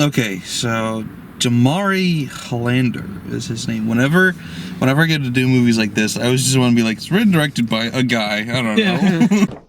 Okay, so Jamari Hollander is his name. Whenever I get to do movies like this, I always just want to be like, it's written and directed by a guy. I don't know.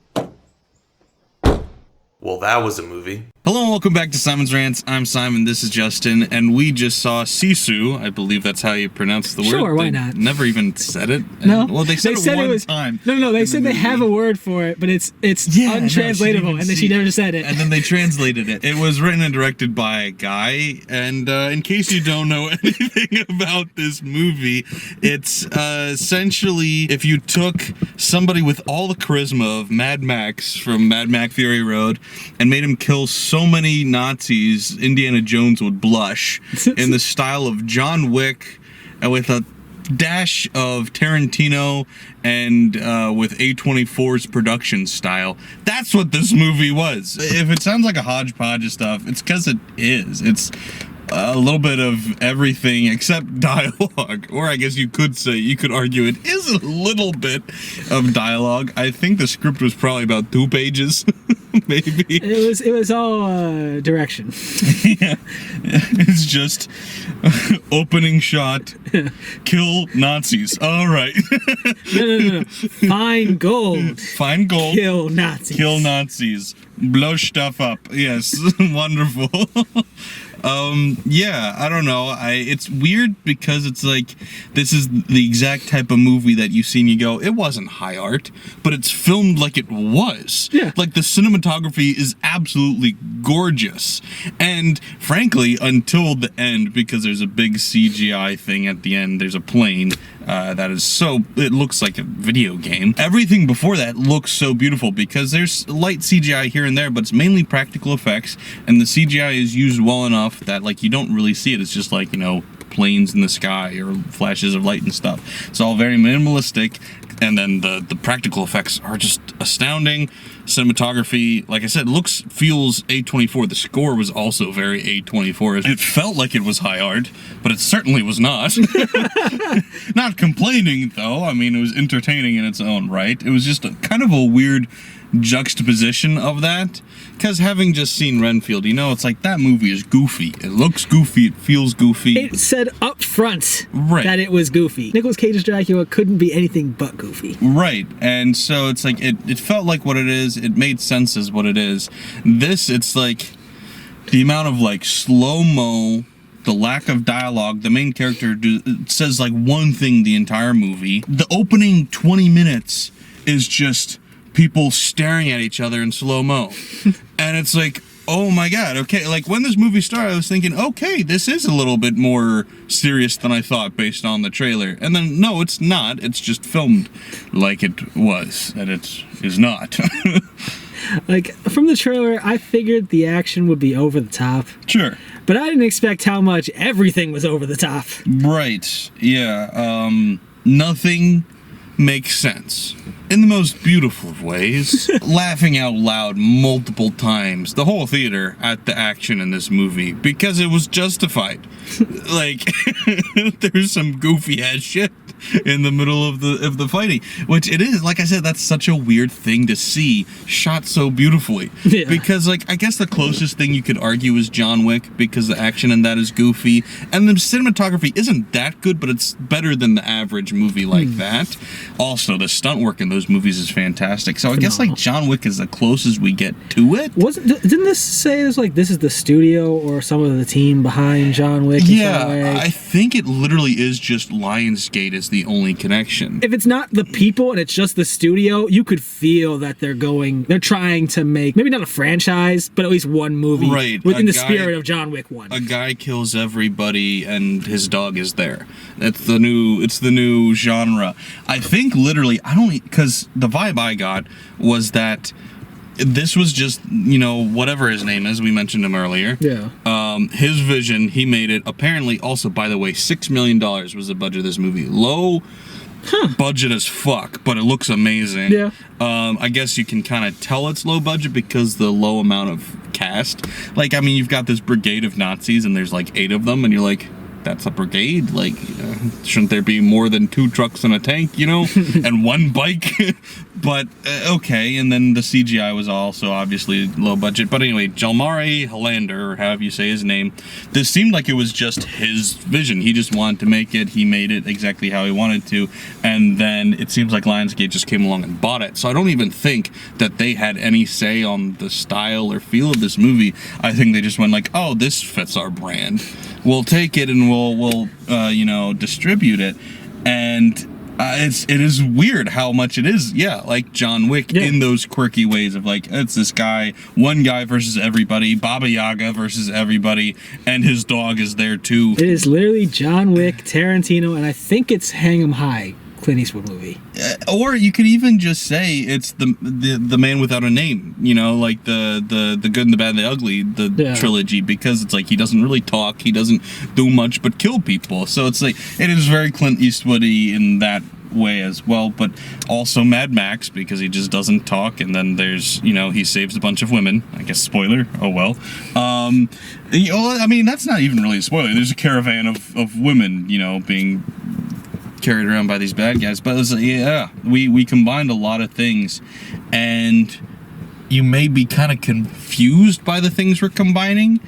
Well, that was a movie. Hello and welcome back to Simon's Rants. I'm Simon, this is Justin, and we just saw Sisu. I believe that's how you pronounce the word. Sure, why They not? Never even said it. No. Well, they said it one was, time. No, they said they have a word for it, but it's untranslatable, and then she never said it. And then they translated it. It was written and directed by a guy, and in case you don't know anything about this movie, it's essentially if you took somebody with all the charisma of Mad Max from Mad Max Fury Road and made him kill so many Nazis, Indiana Jones would blush, in the style of John Wick, and with a dash of Tarantino and with A24's production style. That's what this movie was. If it sounds like a hodgepodge of stuff, it's because it is. It's a little bit of everything except dialogue, or I guess you could argue it is a little bit of dialogue. I think the script was probably about 2 pages, maybe. It was all direction. Yeah, it's just opening shot, kill Nazis. All right. No. Find gold. Find gold. Kill Nazis. Kill Nazis. Blow stuff up. Yes, wonderful. Yeah, I don't know. It's weird because it's like, this is the exact type of movie that you see and you go, it wasn't high art, but it's filmed like it was. Yeah. Like, the cinematography is absolutely gorgeous. And frankly, until the end, because there's a big CGI thing at the end, there's a plane that is it looks like a video game. Everything before that looks so beautiful because there's light CGI here and there, but it's mainly practical effects, and the CGI is used well enough that, like, you don't really see it. It's just like, you know, planes in the sky or flashes of light and stuff. It's all very minimalistic, and then the practical effects are just astounding. Cinematography, like I said, feels A24. The score was also very A24. It felt like it was high art, but it certainly was not. Not complaining, though. I mean, it was entertaining in its own right. It was just kind of a weird juxtaposition of that, because having just seen Renfield, you know, it's like, that movie is goofy. It looks goofy, it feels goofy. It said up front Right. that it was goofy. Nicolas Cage's Dracula couldn't be anything but goofy. Right, and so it's like, it felt like what it is, it made sense as what it is. This, it's like, the amount of, like, slow-mo, the lack of dialogue, the main character says, like, one thing the entire movie. The opening 20 minutes is just people staring at each other in slow-mo. And it's like, oh my god, okay, like, when this movie started, I was thinking, okay, this is a little bit more serious than I thought based on the trailer. And then, no, it's not. It's just filmed like it was, and it is not. Like, from the trailer, I figured the action would be over the top. Sure. But I didn't expect how much everything was over the top. Right, yeah, nothing makes sense. In the most beautiful of ways. Laughing out loud multiple times, the whole theater, at the action in this movie, because it was justified. Like, there's some goofy ass shit in the middle of the fighting, which it is, like I said, that's such a weird thing to see shot so beautifully. Yeah. Because, like, I guess the closest thing you could argue is John Wick, because the action in that is goofy, and the cinematography isn't that good, but it's better than the average movie like that. Also, the stunt work in those movies is fantastic. So I guess, like, John Wick is the closest we get to it. Didn't this say this, like, this is the studio or some of the team behind John Wick? Yeah, I think it literally is just Lionsgate is the only connection. If it's not the people and it's just the studio, you could feel that they're trying to make, maybe not a franchise, but at least one movie, right, within the spirit of John Wick 1. A guy kills everybody and his dog is there. It's the new genre. I think literally, because the vibe I got was that this was just, you know, whatever his name is, we mentioned him earlier. Yeah. His vision, he made it. Apparently, also, by the way, $6 million was the budget of this movie. Low budget as fuck, but it looks amazing. Yeah. I guess you can kind of tell it's low budget because the low amount of cast. Like, I mean, you've got this brigade of Nazis and there's like 8 of them, and you're like, that's a brigade. Like, shouldn't there be more than 2 trucks and a tank, you know, and 1 bike? But okay, and then the CGI was also obviously low budget. But anyway, Jalmari Helander, or however you say his name, this seemed like it was just his vision. He just wanted to make it. He made it exactly how he wanted to, and then it seems like Lionsgate just came along and bought it. So I don't even think that they had any say on the style or feel of this movie. I think they just went like, "Oh, this fits our brand. We'll take it and we'll distribute it." And it is weird how much it is, like John Wick in those quirky ways of like, it's this guy, one guy versus everybody, Baba Yaga versus everybody, and his dog is there too. It is literally John Wick, Tarantino, and I think it's Hang 'em High, Clint Eastwood movie. Or you could even just say it's the man without a name, like the good and the bad and the ugly, trilogy, because it's like he doesn't really talk, he doesn't do much but kill people. So it's like it is very Clint Eastwoody in that way as well, but also Mad Max because he just doesn't talk, and then there's he saves a bunch of women. I guess spoiler. Oh well. I mean that's not even really a spoiler. There's a caravan of women being carried around by these bad guys, but it's we combined a lot of things, and you may be kind of confused by the things we're combining,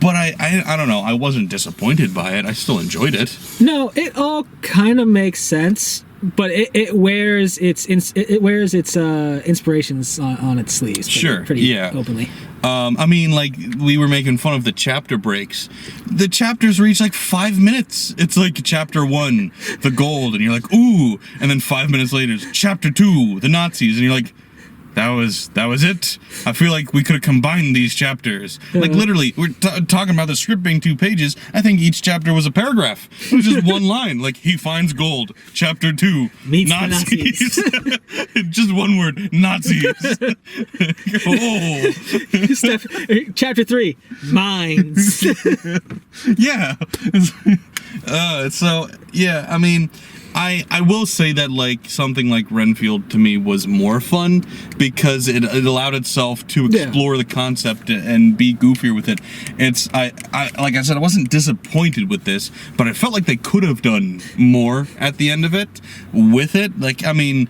but I don't know, I wasn't disappointed by it. I still enjoyed it. No, it all kind of makes sense, but it wears its inspirations on its sleeves pretty openly. I mean, like, we were making fun of the chapter breaks. The chapters reach like 5 minutes. It's like chapter 1, the gold, and you're like, ooh. And then 5 minutes later, it's chapter 2, the Nazis, and you're like, that was it. I feel like we could have combined these chapters. Like literally, we're talking about the script being 2 pages. I think each chapter was a paragraph. It was just one line. Like he finds gold. Chapter 2, meets Nazis. Just one word, Nazis. Chapter 3, mines. Yeah. So yeah, I mean, I will say that like something like Renfield to me was more fun because it allowed itself to explore the concept and be goofier with it. I like I said, I wasn't disappointed with this, but I felt like they could have done more at the end of it with it. Like, I mean,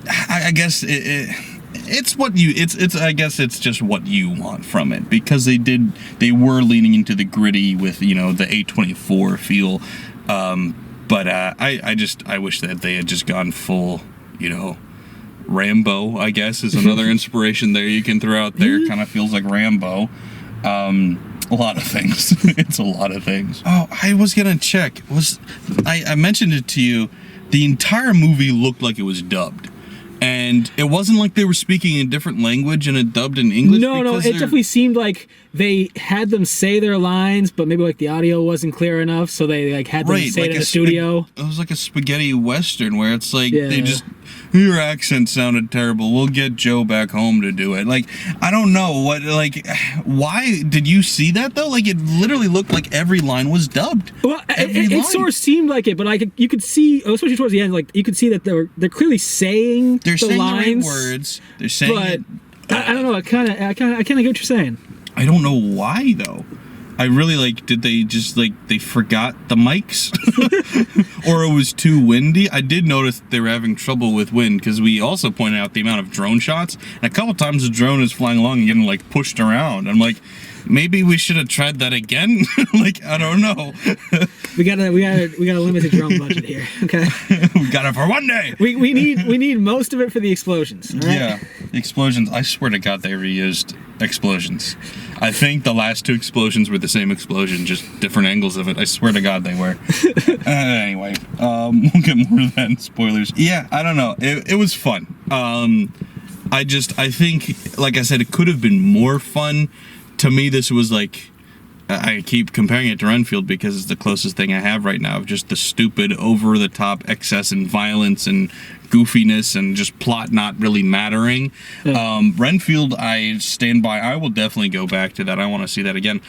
I guess it's what you I guess it's just what you want from it, because they were leaning into the gritty with the A24 feel. But I wish that they had just gone full, Rambo, I guess, is another inspiration there you can throw out there. Kind of feels like Rambo. A lot of things. It's a lot of things. Oh, I was going to check. I mentioned it to you. The entire movie looked like it was dubbed. And it wasn't like they were speaking a different language and it dubbed in English. No, it definitely seemed like they had them say their lines, but maybe like the audio wasn't clear enough, so they like had them say it in the studio. It was like a spaghetti western where it's like they just, your accent sounded terrible. We'll get Joe back home to do it. Like, I don't know why did you see that though? Like, it literally looked like every line was dubbed. Well, it sort of seemed like it, but you could see, especially towards the end, like you could see that they're clearly saying they're saying lines, the right words. They're saying it. I don't know. I kind of get what you're saying. I don't know why though. I really did they just they forgot the mics? Or it was too windy? I did notice they were having trouble with wind, because we also pointed out the amount of drone shots, and a couple times the drone is flying along and getting pushed around. I'm like, maybe we should have tried that again. I don't know. we got a limited drone budget here. Okay. We got it for one day. We need most of it for the explosions. All right? Yeah, explosions. I swear to God, they reused explosions. I think the last 2 explosions were the same explosion, just different angles of it. I swear to God they were. Anyway, we'll get more of that in spoilers. Yeah, I don't know. It was fun. I think, like I said, it could have been more fun. To me, this was I keep comparing it to Renfield because it's the closest thing I have right now of just the stupid, over-the-top excess and violence and goofiness and just plot not really mattering. Renfield, I stand by. I will definitely go back to that. I want to see that again.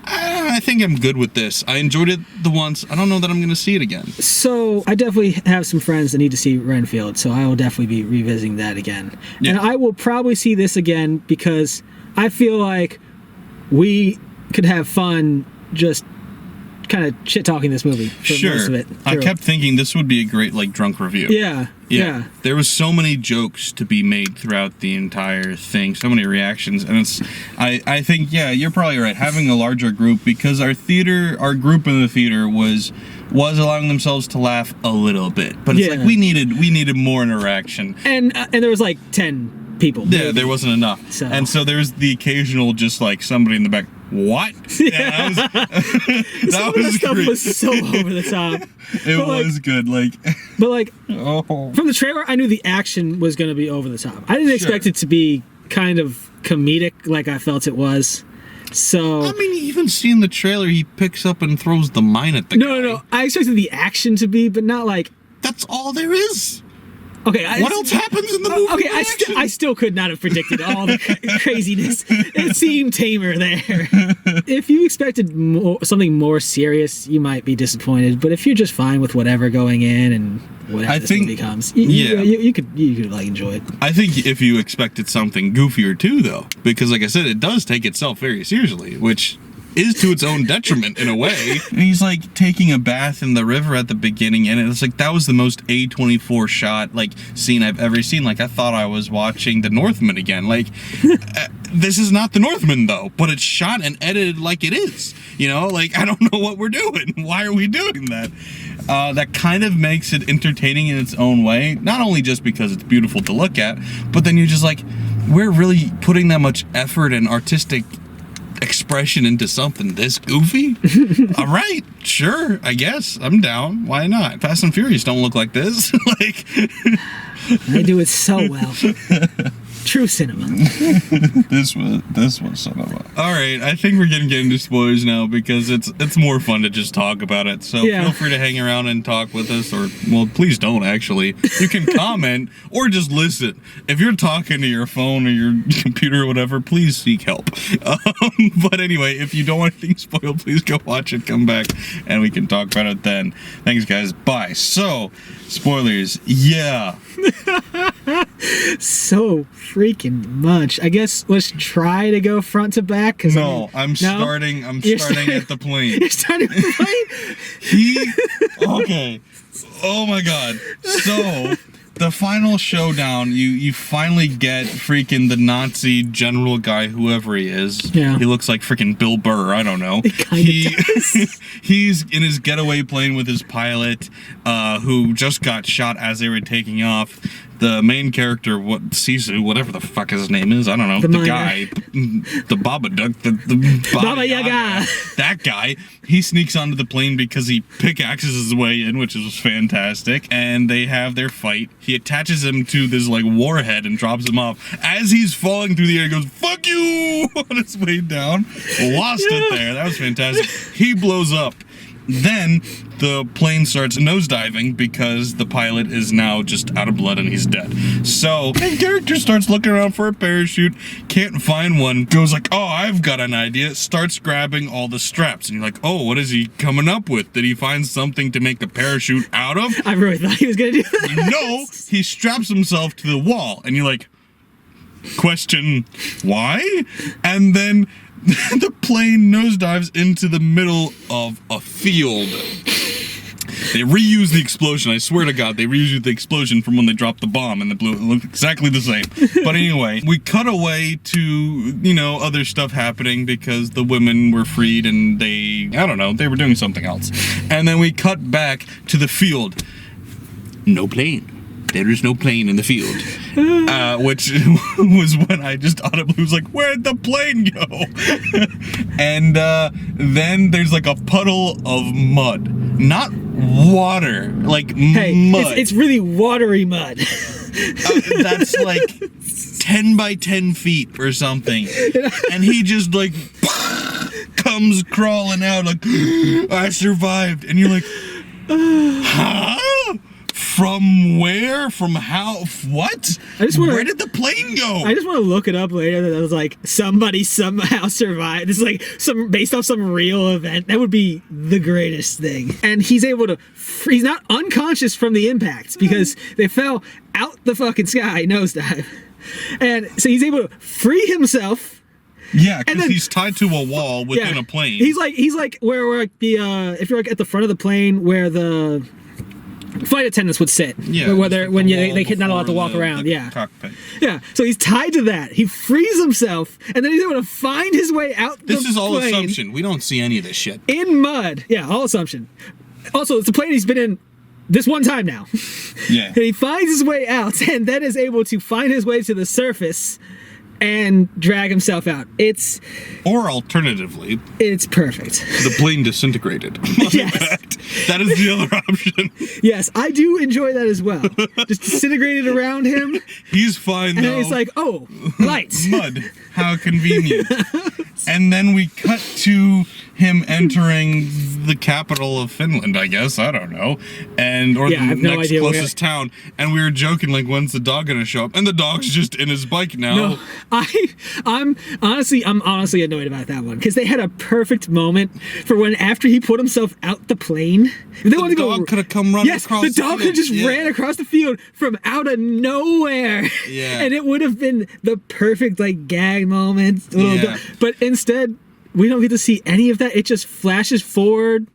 I think I'm good with this. I enjoyed it the once. I don't know that I'm going to see it again. So I definitely have some friends that need to see Renfield, so I will definitely be revisiting that again. Yeah. And I will probably see this again because I feel like we could have fun just kind of shit talking this movie for most of it. I kept thinking this would be a great like drunk review. Yeah. There was so many jokes to be made throughout the entire thing, so many reactions, and I think you're probably right. Having a larger group, because our group in the theater was allowing themselves to laugh a little bit, but it's like we needed more interaction. And there was like 10 people. Yeah, there wasn't enough. And so there was the occasional just like somebody in the back. What? Yeah, that was stuff great. was so over the top. It was good, but from the trailer, I knew the action was going to be over the top. I didn't expect it to be kind of comedic like I felt it was. So I mean, even seeing the trailer, he picks up and throws the mine at the guy. No. I expected the action to be, but not like that's all there is. Okay. What else happens in the movie? Okay, I still could not have predicted all the craziness. It seemed tamer there. If you expected something more serious, you might be disappointed. But if you're just fine with whatever going in and whatever this movie becomes, you could like enjoy it. I think if you expected something goofier too, though, because like I said, it does take itself very seriously, which is to its own detriment in a way. And he's like taking a bath in the river at the beginning, and it's like that was the most A24 shot like scene I've ever seen. Like I thought I was watching The Northman again. Like this is not The Northman though, but it's shot and edited like it is. You know, like I don't know what we're doing. Why are we doing that? That kind of makes it entertaining in its own way. Not only just because it's beautiful to look at, but then you're just like, we're really putting that much effort and artistic expression into something this goofy. All right, sure, I guess I'm down. Why not? Fast and Furious don't look like this. Like they do it so well. True cinema. This was cinema. All right, I think we're gonna get into spoilers now because it's more fun to just talk about it. So feel free to hang around and talk with us, or well, please don't. Actually, you can comment or just listen. If you're talking to your phone or your computer or whatever, please seek help. But anyway, if you don't want anything spoiled, please go watch it, come back, and we can talk about it then. Thanks, guys. Bye. So, spoilers. Yeah. So freaking much. I guess let's try to go front to back. I'm starting at the plane. You're starting with the plane? Okay. Oh my god. So the final showdown, you finally get freaking the Nazi general guy, whoever he is. Yeah. He looks like freaking Bill Burr, I don't know. He's in his getaway plane with his pilot, who just got shot as they were taking off. The main character, Sisu, whatever the fuck his name is, I don't know. The guy, the Babadook, the Baba Yaga. That guy, he sneaks onto the plane because he pickaxes his way in, which is fantastic. And they have their fight. He attaches him to this like warhead and drops him off. As he's falling through the air, he goes, "Fuck you!" on his way down. Lost it there. That was fantastic. He blows up. Then the plane starts nosediving because the pilot is now just out of blood and he's dead. So the character starts looking around for a parachute, can't find one, goes like, "Oh, I've got an idea," starts grabbing all the straps, and you're like, "Oh, what is he coming up with? Did he find something to make a parachute out of?" I really thought he was gonna do that. No, he straps himself to the wall, and you're like, question, why? And then the plane nosedives into the middle of a field. They reuse the explosion. I swear to God, they reused the explosion from when they dropped the bomb and the blue. It looked exactly the same. But anyway, we cut away to, other stuff happening because the women were freed and they were doing something else. And then we cut back to the field. No plane. There is no plane in the field. Which was when I just audibly was like, "Where'd the plane go?" And then there's like a puddle of mud. Not water, like mud. It's really watery mud. That's like 10 by 10 feet or something. And he just like comes crawling out like, "I survived." And you're like, huh? From where? From how? What? Where did the plane go? I just want to look it up later. That was like somebody somehow survived. This is like based off some real event. That would be the greatest thing. And he's able to. He's not unconscious from the impact because they fell out the fucking sky nosedive. And so he's able to free himself Yeah, because then- he's tied to a wall within a plane. He's like where like the if you're like at the front of the plane where the flight attendants would sit. Yeah, Where just they're, like when the you, wall they not allowed to before walk the around. Yeah. cockpit. Yeah. So he's tied to that. He frees himself, and then he's able to find his way out. This is all plane assumption. We don't see any of this shit. in mud. Yeah, all assumption. Also, it's a plane he's been in this one time now. Yeah. And he finds his way out, and then is able to find his way to the surface and drag himself out. It's Or alternatively, perfect. the plane disintegrated. Yes. That is the other option. Yes, I do enjoy that as well. Just disintegrated around him, He's fine and though. then he's like, "Oh, lights." Mud. How convenient. And then we cut to him entering the capital of Finland, I guess. I don't know. Or Yeah, I the have no next idea where- closest town. And we were joking, like, when's the dog gonna show up? And the dog's just in his bike now. No, I'm honestly annoyed about that one because they had a perfect moment for when after he put himself out the plane. If they wanted The to go, dog could have come running yes, across the dog could have just field. ran across the field from out of nowhere. Yeah. And it would have been the perfect like gag moment. Yeah. But instead, we don't get to see any of that. It just flashes forward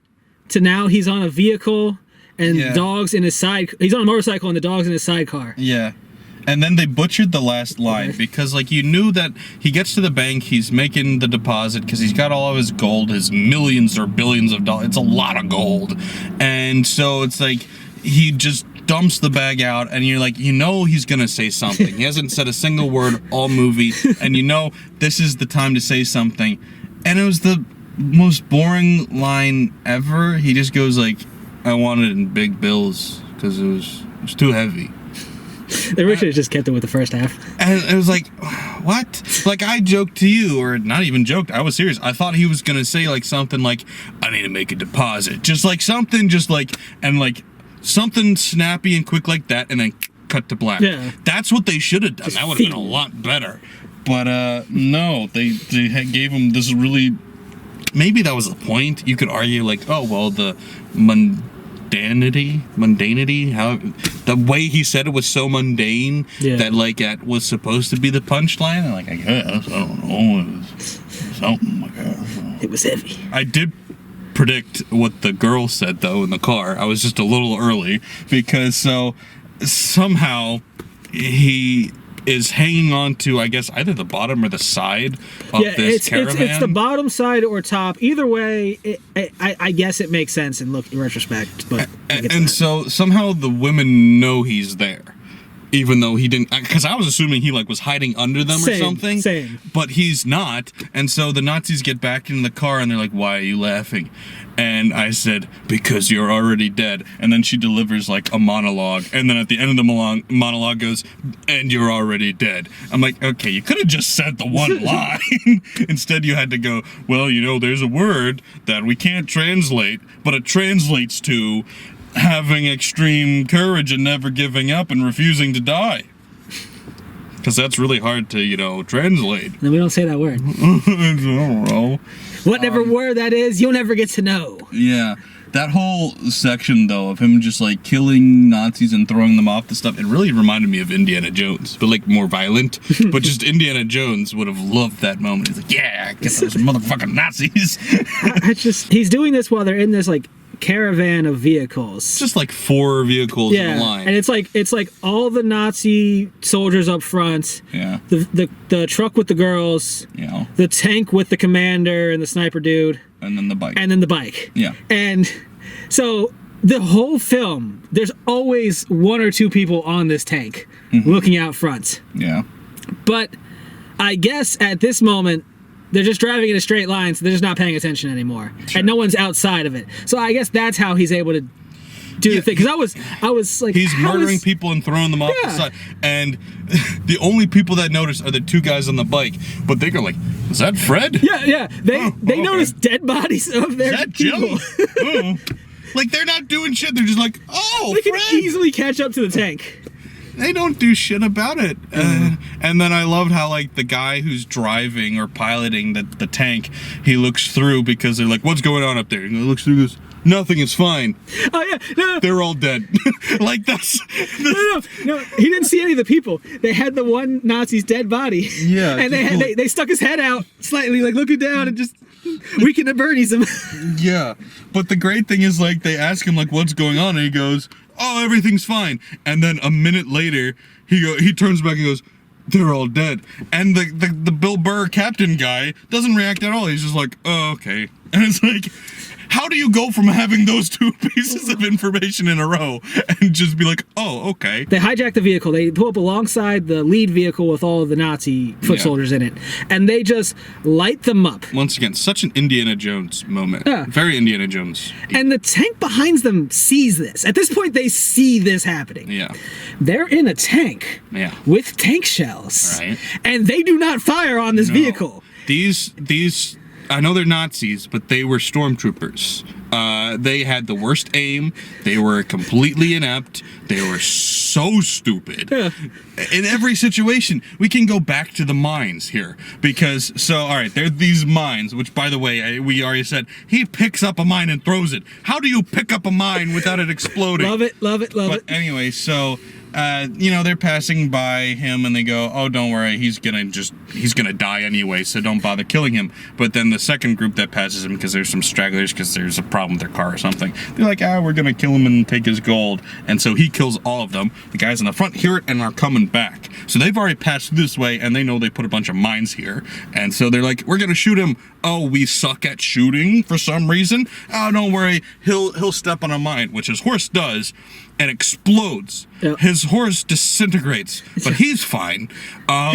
to now he's on a vehicle and Yeah. dogs in his side. He's on a motorcycle and the dog's in his sidecar. Yeah. And then they butchered the last line because, like, you knew that he gets to the bank, he's making the deposit because he's got all of his gold, his millions or billions of dollars. It's a lot of gold. And so it's like he just dumps the bag out, and you're like, you know, he's going to say something. He hasn't said a single word all movie, and you know, this is the time to say something. And it was the most boring line ever. He just goes, like, I want it in big bills because it was too heavy. They really should have just kept it with the first half. And it was like, what? Like, I joked to you, or not even joked, I was serious. I thought he was gonna say, like, something like, I need to make a deposit. Just like something, and like, something snappy and quick like that, and then cut to black. Yeah. That's what they should have done. Just That would have been a feel. lot better. But, no, they gave him this really, maybe that was the point. You could argue, like, oh, well, the mundanity, how the way he said it was so mundane that like it was supposed to be the punchline. And like, I guess, I don't know, it was something like that. It was heavy. I did predict what the girl said though in the car. I was just a little early because somehow he is hanging on to, I guess, either the bottom or the side of this caravan. It's the bottom side or top. Either way, I guess it makes sense in retrospect. But and so somehow the women know he's there, even though he didn't. Because I was assuming he like was hiding under them or something. Same. But he's not. And so the Nazis get back in the car and they're like, "Why are you laughing?" And I said, "Because you're already dead." And then she delivers like a monologue. And then at the end of the monologue goes, "And you're already dead." I'm like, okay, you could have just said the one line. Instead, you had to go, well, you know, there's a word that we can't translate, but it translates to having extreme courage and never giving up and refusing to die. Because that's really hard to, you know, translate. then we don't say that word. I don't know. Whatever word that is, you'll never get to know. Yeah. That whole section, though, of him just, like, killing Nazis and throwing them off the stuff, it really reminded me of Indiana Jones, but, like, more violent. But just Indiana Jones would have loved that moment. He's like, yeah, get those motherfucking Nazis. He's doing this while they're in this, like, caravan of vehicles. Just, like, 4 vehicles in a line. And it's like all the Nazi soldiers up front. Yeah. The truck with the girls. You know, The tank with the commander and the sniper dude. and then the bike. And then the bike. Yeah. And so the whole film, there's always 1 or 2 people on this tank looking out front. Yeah. But I guess at this moment, they're just driving in a straight line, so they're just not paying attention anymore. Sure. And no one's outside of it. So I guess that's how he's able to do the thing. Because I was like, he's how murdering is- people and throwing them off the Yeah. side. And the only people that notice are the 2 guys on the bike. But they go like, is that Fred? Yeah. They okay. notice dead bodies of their Is that people. Joe? Oh. Like, they're not doing shit. They're just like, oh, They can Fred. easily catch up to the tank. they don't do shit about it. And then I loved how, like, the guy who's driving or piloting the tank, he looks through because they're like, what's going on up there? And he looks through and goes, nothing, is fine. Oh yeah, no, They're all dead. Like, no, he didn't see any of the people. They had the one Nazi's dead body. Yeah, and they stuck his head out slightly, like looking down, and just weakened at Bernie's him. Yeah, but the great thing is, like, they ask him, like, what's going on, and he goes, oh, everything's fine. And then a minute later, he turns back and goes, they're all dead. And the Bill Burr captain guy doesn't react at all. He's just like, oh, okay. And it's like, how do you go from having those two pieces of information in a row and just be like, oh, okay? They hijack the vehicle. They pull up alongside the lead vehicle with all of the Nazi foot soldiers in it. And they just light them up. Once again, such an Indiana Jones moment. Yeah. Very Indiana Jones. And the tank behind them sees this. At this point, they see this happening. Yeah. They're in a tank Yeah. with tank shells. Right. And they do not fire on this vehicle. These I know they're Nazis, but they were stormtroopers. They had the worst aim. They were completely inept. They were so stupid. Yeah. In every situation, we can go back to the mines here. Because, all right, there are these mines, which, by the way, we already said, he picks up a mine and throws it. How do you pick up a mine without it exploding? Love it. But anyway, so... they're passing by him and they go, oh, don't worry, he's gonna die anyway, so don't bother killing him. But then the second group that passes him, because there's some stragglers, because there's a problem with their car or something, they're like, we're gonna kill him and take his gold. And so he kills all of them. The guys in the front hear it and are coming back. So they've already passed this way and they know they put a bunch of mines here. And so they're like, we're gonna shoot him. Oh, we suck at shooting for some reason. Oh, don't worry, he'll step on a mine, which his horse does, and explodes. Yep. His horse disintegrates, but he's fine.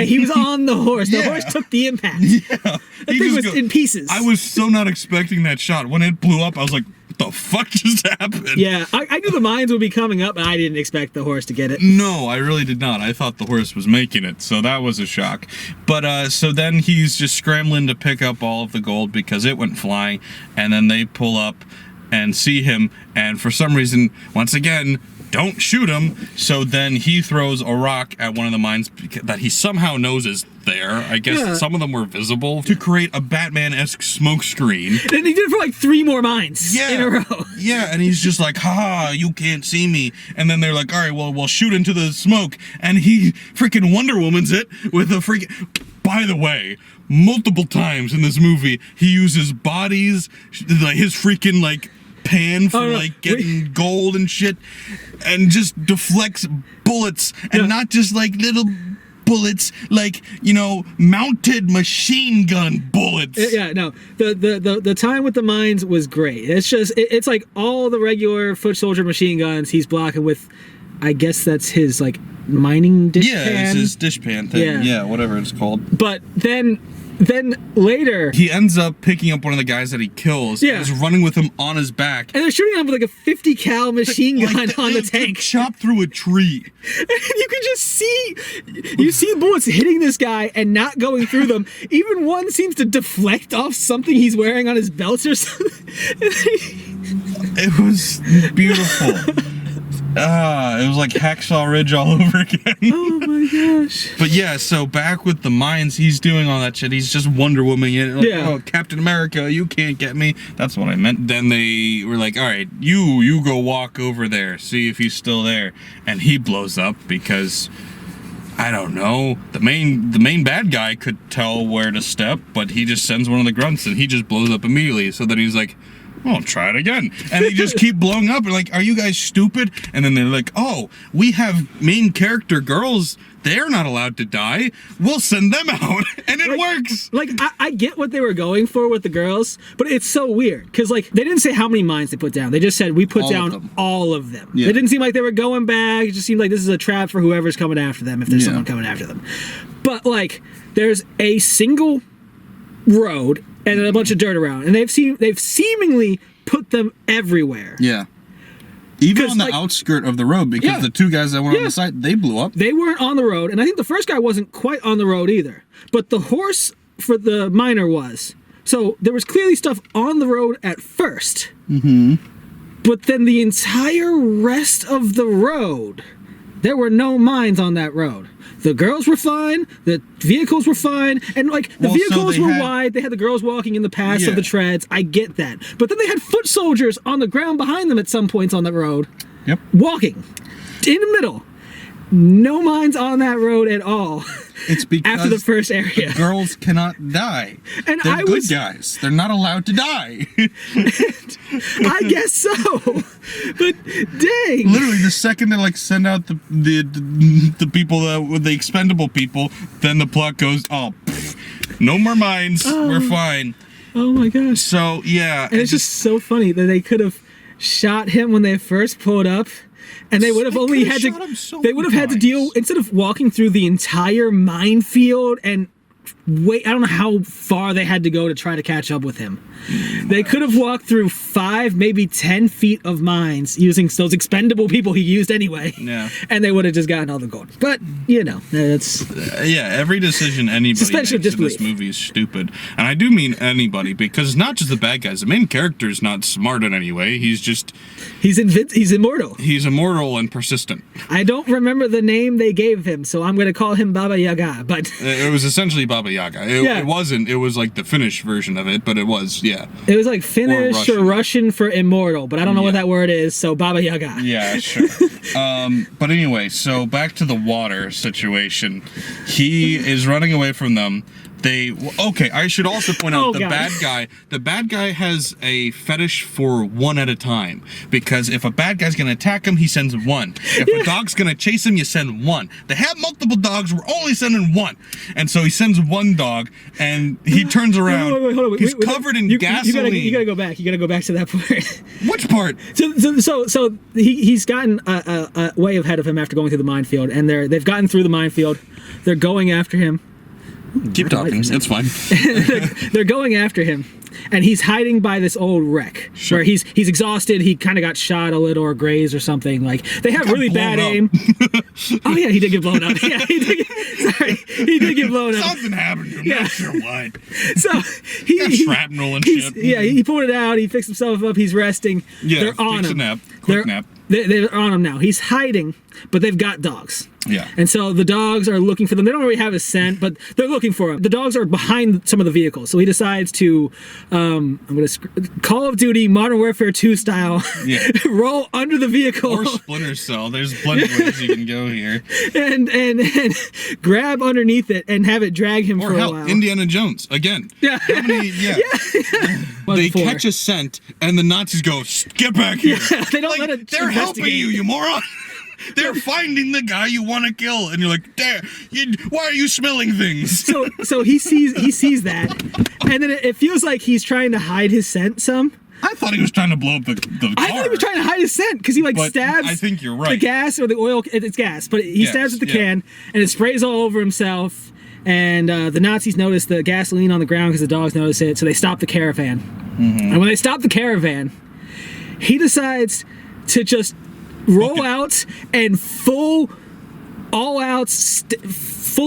He was on the horse. The Yeah. horse took the impact. Yeah, That thing was in pieces. I was so not expecting that shot. When it blew up, I was like, what the fuck just happened? Yeah, I knew the mines would be coming up, and I didn't expect the horse to get it. No, I really did not. I thought the horse was making it, so that was a shock. But so then he's just scrambling to pick up all of the gold because it went flying, and then they pull up and see him, and for some reason, once again, don't shoot him. So then he throws a rock at one of the mines that he somehow knows is there. I guess some of them were visible to create a Batman-esque smoke screen. And he did it for like 3 more mines in a row. Yeah, and he's just like, ha, you can't see me. And then they're like, all right, well, we'll shoot into the smoke. And he freaking Wonder Woman's it with a freaking... By the way, multiple times in this movie, he uses bodies, like his freaking, like, pan for like getting gold and shit, and just deflects bullets, and not just like little bullets, like, mounted machine gun bullets. Yeah, no, the time with the mines was great. It's just it's like all the regular foot soldier machine guns he's blocking with, I guess that's his like mining dish pan. Yeah, it's his dish pan thing. Yeah, whatever it's called. But then later he ends up picking up one of the guys that he kills. Yeah, he's running with him on his back, and they're shooting him with like a 50 cal machine gun on the tank. Chop through a tree. And you can just see the bullets hitting this guy and not going through them. Even one seems to deflect off something he's wearing on his belt or something. It was beautiful. It was like Hacksaw Ridge all over again. Oh my gosh. But yeah, so back with the mines, he's doing all that shit. He's just Wonder Womaning it. Like, oh, Captain America, you can't get me. That's what I meant. Then they were like, all right, you go walk over there, see if he's still there. And he blows up because, I don't know, the main bad guy could tell where to step, but he just sends one of the grunts and he just blows up immediately. So that he's like, well, try it again. And they just keep blowing up. And like, are you guys stupid? And then they're like, oh, we have main character girls. They're not allowed to die. We'll send them out. And it works. Like, I get what they were going for with the girls, but it's so weird. Because, like, they didn't say how many mines they put down. They just said, we put down all of them. Yeah. It didn't seem like they were going back. It just seemed like this is a trap for whoever's coming after them, if there's someone coming after them. But, like, there's a single road and a bunch of dirt around, and they've seemingly put them everywhere. Yeah. Even on the outskirt of the road, because the two guys that went on the side, they blew up. They weren't on the road, and I think the first guy wasn't quite on the road either. But the horse for the miner was. So there was clearly stuff on the road at first. Mm-hmm. But then the entire rest of the road there were no mines on that road. The girls were fine, the vehicles were fine, and like the Well, so vehicles they were had- wide, they had the girls walking in the paths Yeah. of the treads, I get that. But then they had foot soldiers on the ground behind them at some points on the road, Yep. walking in the middle. No mines on that road at all. It's because After the first area. girls cannot die. And They're I good was- guys. They're not allowed to die. I guess so. But dang. Literally, the second they like send out the people with the expendable people, then the plot goes, oh, pff, no more mines. We're fine. Oh my gosh. So yeah, And it's just so funny that they could have shot him when they first pulled up, and they would have They only could've had shot to. him so They would have many had to times. deal instead of walking through the entire minefield and wait. I don't know how far they had to go to try to catch up with him. They could have walked through 5, maybe 10 feet of mines using those expendable people he used anyway. Yeah. And they would have just gotten all the gold. But you know, that's yeah, every decision anybody Suspension makes of in this disbelief. movie is stupid. And I do mean anybody, because it's not just the bad guys. The main character is not smart in any way. He's just, he's immortal. he's immortal and persistent. I don't remember the name they gave him, so I'm going to call him Baba Yaga. But It was essentially Baba Yaga. Yeah. It wasn't, it was like the Finnish version of it, but it was, yeah. it was like Finnish or Russian for immortal, but I don't know what Yeah. that word is, so Baba Yaga. Yeah, sure. But anyway, so back to the water situation. He is running away from them. Okay, I should also point out Oh, the God. bad guy has a fetish for one at a time, because if a bad guy's gonna attack him, he sends one. If a dog's gonna chase him, you send one. They have multiple dogs, we're only sending one. And so he sends one dog, and he turns around. Wait, hold on. He's covered in gasoline. You gotta go back. You gotta go back to that part. Which part? So he's gotten a way ahead of him after going through the minefield, and they've gotten through the minefield. They're going after him. Keep talking, it's fine. They're going after him, and he's hiding by this old wreck Sure. where he's exhausted. He kind of got shot a little or grazed or something. Like they have got really bad blown aim. Oh yeah, he did get blown up. Yeah, he did get blown up. Something happened to him, Yeah. not sure what. So Got shrapnel and shit. Yeah, he pulled it out. He fixed himself up. He's resting. Yeah, they're on takes a him. nap. Quick nap. They're on him now. He's hiding, but they've got dogs. Yeah. And so the dogs are looking for them. They don't really have a scent, but they're looking for him. The dogs are behind some of the vehicles, so he decides to, Call of Duty Modern Warfare 2 style, Yeah. roll under the vehicle Or Splinter Cell. There's plenty of ways you can go here. and grab underneath it and have it drag him Or for a hell, while. Indiana Jones again. Yeah. How many- yeah. They Before. catch a scent, and the Nazis go, "Get back here!" Yeah, they don't let it They're helping investigate. you moron. They're finding the guy you want to kill, and you're like, "Damn! Why are you smelling things?" So he sees that, and then it feels like he's trying to hide his scent some. I thought he was trying to blow up the car. I thought he was trying to hide his scent because he like But stabs. I think you're right. The gas or the oil. It's gas, but he Yes, stabs with the yeah. can, and it sprays all over himself. And the Nazis notice the gasoline on the ground because the dogs notice it, so they stop the caravan. And when they stop the caravan, he decides to just roll out and full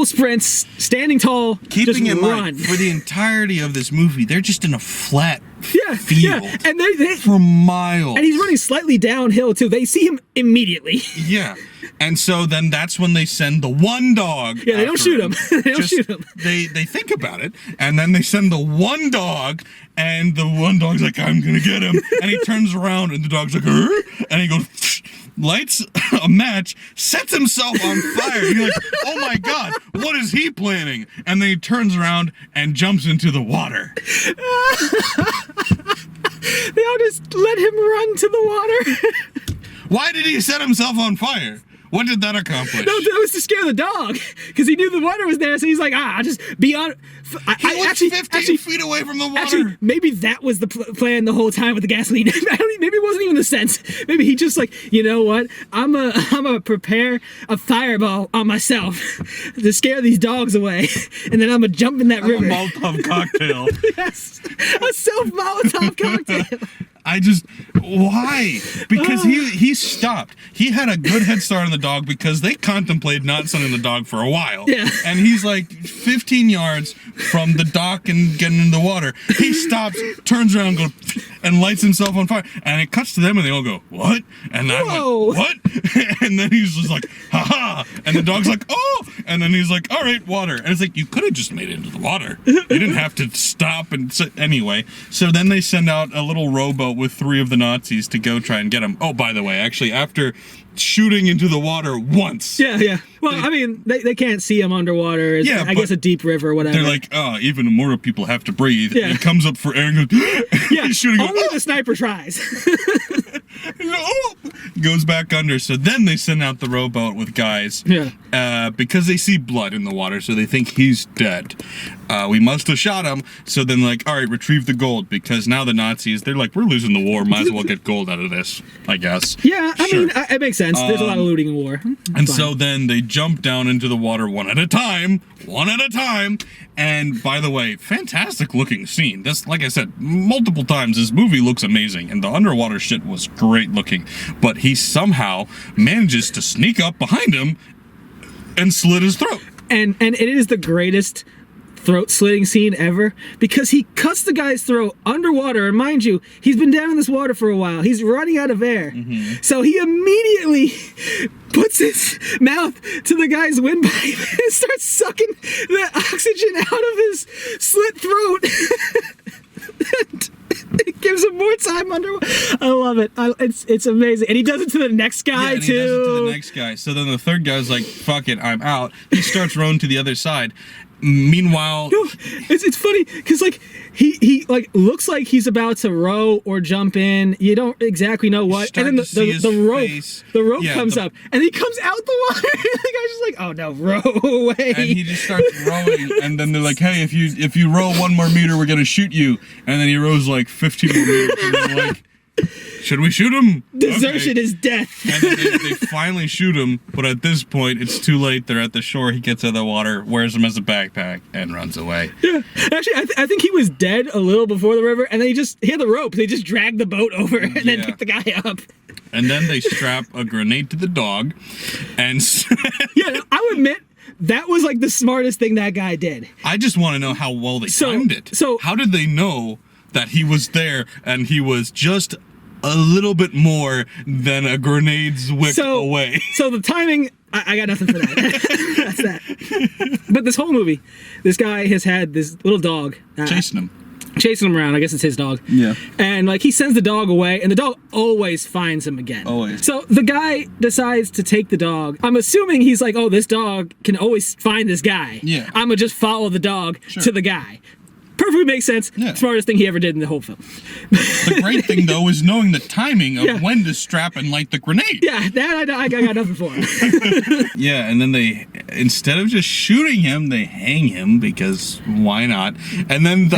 sprints, standing tall, Keeping just in run. mind, for the entirety of this movie, they're just in a flat Yeah, field yeah, and they for miles. and he's running slightly downhill too. They see him immediately. Yeah. And so then that's when they send the one dog. Yeah, they don't after shoot him. They don't shoot him. They think about it, and then they send the one dog, and the one dog's like, "I'm gonna get him," and he turns around, and the dog's like, "Huh?" And he goes, lights a match, sets himself on fire. You're like, "Oh my god, what is he planning?" And then he turns around and jumps into the water. They all just let him run to the water. Why did he set himself on fire? What did that accomplish? No, that was to scare the dog because he knew the water was there. So he's like, I'll just be on. He was 15 feet away from the water. Actually, maybe that was the plan the whole time with the gasoline. Maybe it wasn't even the sense. Maybe he just like, you know what? I'm a prepare a fireball on myself to scare these dogs away, and then I'm gonna jump in that A river. Molotov cocktail. Yes, a self Molotov cocktail. Why? Because he stopped. He had a good head start on the dog because they contemplated not sending the dog for a while. Yeah. And he's like 15 yards from the dock and getting in the water. He stops, turns around, and goes, and lights himself on fire. And it cuts to them and they all go, what? And I Whoa. went, what? And then he's just like, ha ha. And the dog's like, oh. And then he's like, all right, water. And it's like, you could have just made it into the water. You didn't have to stop. And so, anyway, so then they send out a little rowboat with 3 of the Nazis to go try and get him. Oh, by the way, actually, after shooting into the water once. Yeah. Well, I mean, they can't see him underwater. It's, Yeah, I guess but a deep river or whatever. They're like, oh, even immortal people have to breathe. Yeah. And he comes up for air and goes, yeah, he's shooting. only the sniper tries. Oh! Goes back under. So then they send out the rowboat with guys. Yeah. Because they see blood in the water, so they think he's dead. We must have shot him. So then, like, all right, retrieve the gold. Because now the Nazis, they're like, we're losing the war. Might as well get gold out of this, I guess. Yeah, I Sure. mean, it makes sense. There's a lot of looting in war. And so then they jump down into the water one at a time. And by the way, fantastic looking scene. This, like I said, multiple times, this movie looks amazing. And the underwater shit was great looking. But he somehow manages to sneak up behind him and slit his throat. And it is the greatest throat slitting scene ever because he cuts the guy's throat underwater, and mind you, he's been down in this water for a while. He's running out of air. So he immediately puts his mouth to the guy's windpipe and starts sucking the oxygen out of his slit throat. And it gives him more time underwater. I love it. It's amazing. And he does it to the next guy, and too. he does it to the next guy. So then the third guy's like, fuck it, I'm out. He starts rowing to the other side. Meanwhile, No, it's funny because like he like looks like he's about to row or jump in. You don't exactly know what, and then the rope comes up, and he comes out the water. And the guy's just like, "Oh no, row away!" And he just starts rowing, and then they're like, "Hey, if you row 1 more meter, we're gonna shoot you." And then he rows like 15 more meters, and they're like, should we shoot him? Desertion Okay. is death. And then they finally shoot him, but at this point, it's too late. They're at the shore. He gets out of the water, wears him as a backpack, and runs away. Yeah, actually, I think he was dead a little before the river, and he had the rope. They just dragged the boat over and then picked the guy up. And then they strap a grenade to the dog, and Yeah, I would admit that was like the smartest thing that guy did. I just want to know how well they timed it. So how did they know that he was there and he was just a little bit more than a grenade's wick away? So the timing, I got nothing for that. That's that. But this whole movie, this guy has had this little dog Chasing him around. I guess it's his dog. Yeah. And like he sends the dog away, and the dog always finds him again. Always. So the guy decides to take the dog. I'm assuming he's like, oh, this dog can always find this guy. Yeah. I'm gonna just follow the dog to the guy. Perfectly makes sense. Yeah. Smartest thing he ever did in the whole film. The great thing, though, is knowing the timing of when to strap and light the grenade. Yeah, that I got nothing for him. Yeah, and then they, instead of just shooting him, they hang him because why not? And then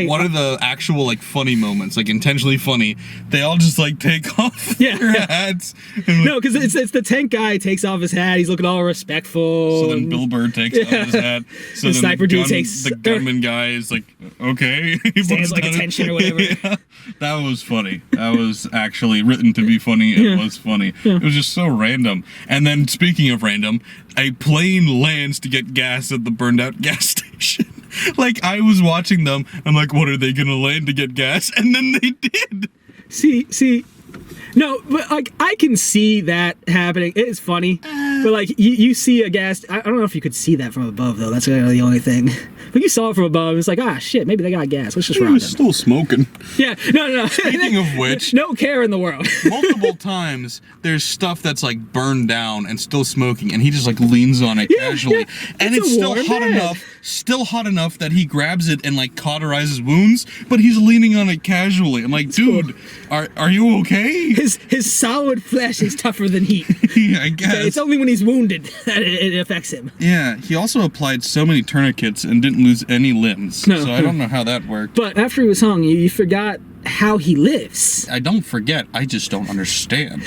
one of the actual like funny moments, like intentionally funny, they all just like take off their hats. No, because it's the tank guy takes off his hat. He's looking all respectful. So then Bill Burr takes off his hat. So the then sniper dude takes the gunman guy is like, okay, he stands like attention or whatever. Yeah, that was funny. That was actually written to be funny. It was funny. It was just so random. And then speaking of random, a plane lands to get gas at the burned out gas station. Like I was watching them, I'm like, what are they gonna land to get gas? And then they did. See. No, but like I can see that happening. It's funny, but like you see a gas. I don't know if you could see that from above though. That's really the only thing. But you saw it from above. It's like shit. Maybe they got gas. Let's just He rock was them. still smoking. Yeah. No. Speaking of which, no care in the world. multiple times there's stuff that's like burned down and still smoking, and he just like leans on it casually, and it's still hot enough that he grabs it and like cauterizes wounds, but he's leaning on it casually. I'm like, dude, are you okay? His solid flesh is tougher than heat. Yeah, I guess. It's only when he's wounded that it affects him. Yeah, he also applied so many tourniquets and didn't lose any limbs. So I don't know how that worked. But after he was hung, you forgot how he lives. I don't forget, I just don't understand.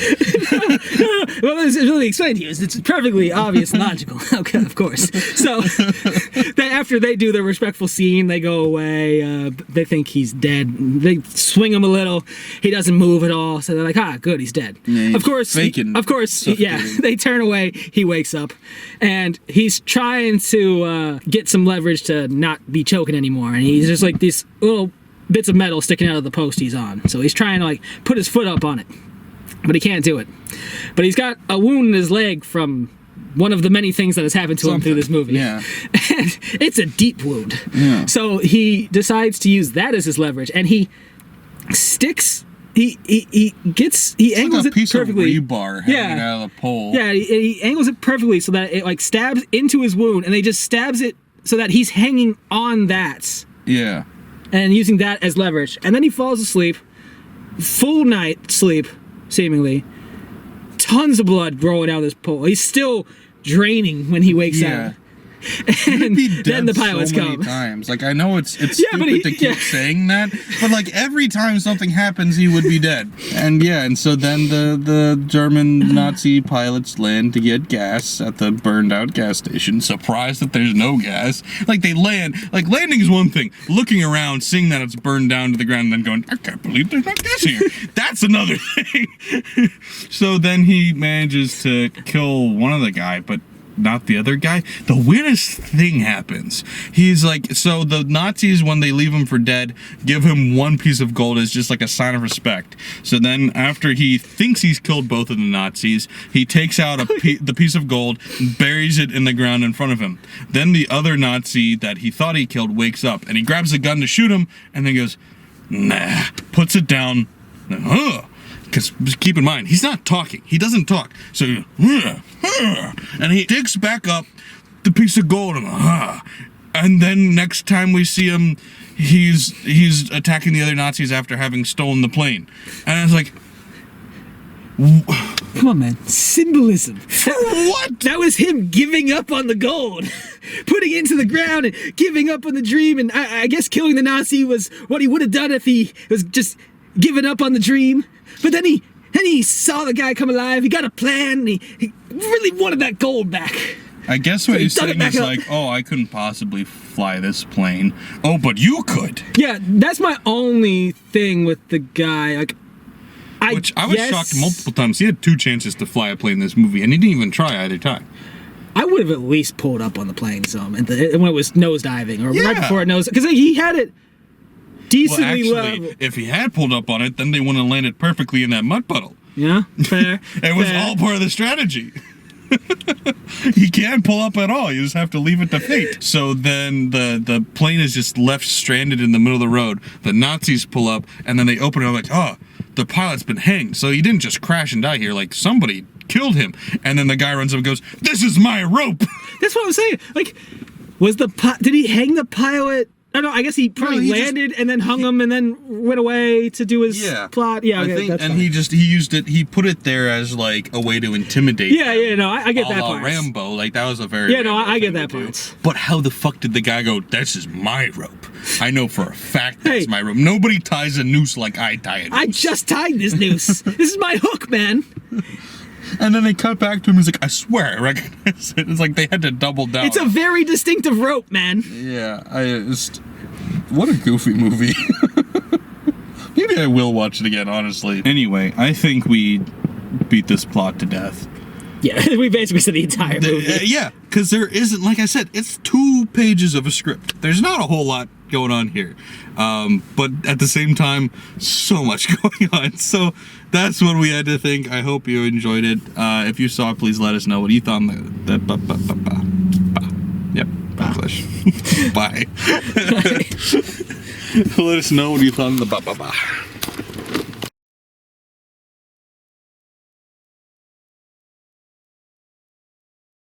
Well, it's really explained to you. It's perfectly obvious and logical. Okay, of course. So, then after they do their respectful scene, they go away. They think he's dead. They swing him a little. He doesn't move at all. So they're like, good, he's dead. Yeah, of course, they turn away. He wakes up, and he's trying to get some leverage to not be choking anymore. And he's just like this little bits of metal sticking out of the post he's on. So he's trying to like put his foot up on it, but he can't do it. But he's got a wound in his leg from one of the many things that has happened to him through this movie. Yeah. And it's a deep wound. Yeah. So he decides to use that as his leverage, and he sticks. He angles like a it piece perfectly. of rebar hanging out of the pole. Yeah, he angles it perfectly so that it like stabs into his wound, and he just stabs it so that he's hanging on that. Yeah. And using that as leverage. And then he falls asleep. Full night sleep, seemingly. Tons of blood rolling out of this pole. He's still draining when he wakes up. And then the pilots so many come. times. Like, I know it's Yeah, but stupid to keep saying that, but like every time something happens, he would be dead. And so then the German Nazi pilots land to get gas at the burned out gas station, surprised that there's no gas. Like, they land, like, landing is one thing. Looking around, seeing that it's burned down to the ground, and then going, I can't believe there's no gas here. That's another thing. So then he manages to kill one of the guy, but not the other guy. The weirdest thing happens. He's like, so the Nazis, when they leave him for dead, give him one piece of gold as just like a sign of respect. So then after he thinks he's killed both of the Nazis, he takes out the piece of gold and buries it in the ground in front of him. Then the other Nazi that he thought he killed wakes up and he grabs a gun to shoot him and then goes, nah, puts it down. Because keep in mind, he's not talking. He doesn't talk. So, and he digs back up the piece of gold, and then next time we see him, he's attacking the other Nazis after having stolen the plane. And I was like, come on, man. Symbolism. What? That was him giving up on the gold. Putting it into the ground and giving up on the dream. And I guess killing the Nazi was what he would have done if he was just giving up on the dream. But then he saw the guy come alive. He got a plan. And he really wanted that gold back. I guess what he's saying is like, oh, I couldn't possibly fly this plane. Oh, but you could. Yeah, that's my only thing with the guy. Like, I was shocked multiple times. He had 2 chances to fly a plane in this movie, and he didn't even try either time. I would have at least pulled up on the plane some when it was nosediving or right before it nose, because he had it decently level. If he had pulled up on it, then they wouldn't have landed perfectly in that mud puddle. Yeah, fair. It was all part of the strategy. You can't pull up at all. You just have to leave it to fate. So then the plane is just left stranded in the middle of the road. The Nazis pull up, and then they open it up like, oh, the pilot's been hanged. So he didn't just crash and die here. Like, somebody killed him. And then the guy runs up and goes, this is my rope. That's what I'm saying. Like, did he hang the pilot? I don't know. I guess he probably landed and then hung him and then went away to do his plot. Yeah, I think, and he used it. He put it there as like a way to intimidate. No, I get that part. Rambo, like that was a very I get that part. But how the fuck did the guy go? This is my rope. I know for a fact that's my rope. Nobody ties a noose like I tie a noose. I just tied this noose. This is my hook, man. And then they cut back to him. He's like, I swear I recognize it. It's like they had to double down. It's a very distinctive rope, man. Yeah, what a goofy movie. Maybe I will watch it again, honestly. Anyway, I think we beat this plot to death. Yeah, we basically said the entire movie. Yeah, because there isn't, like I said, it's 2 pages of a script. There's not a whole lot going on here. But at the same time, so much going on. So that's what we had to think. I hope you enjoyed it. If you saw it, please let us know what you thought. Yep, English. Bye. Let us know what you thought on the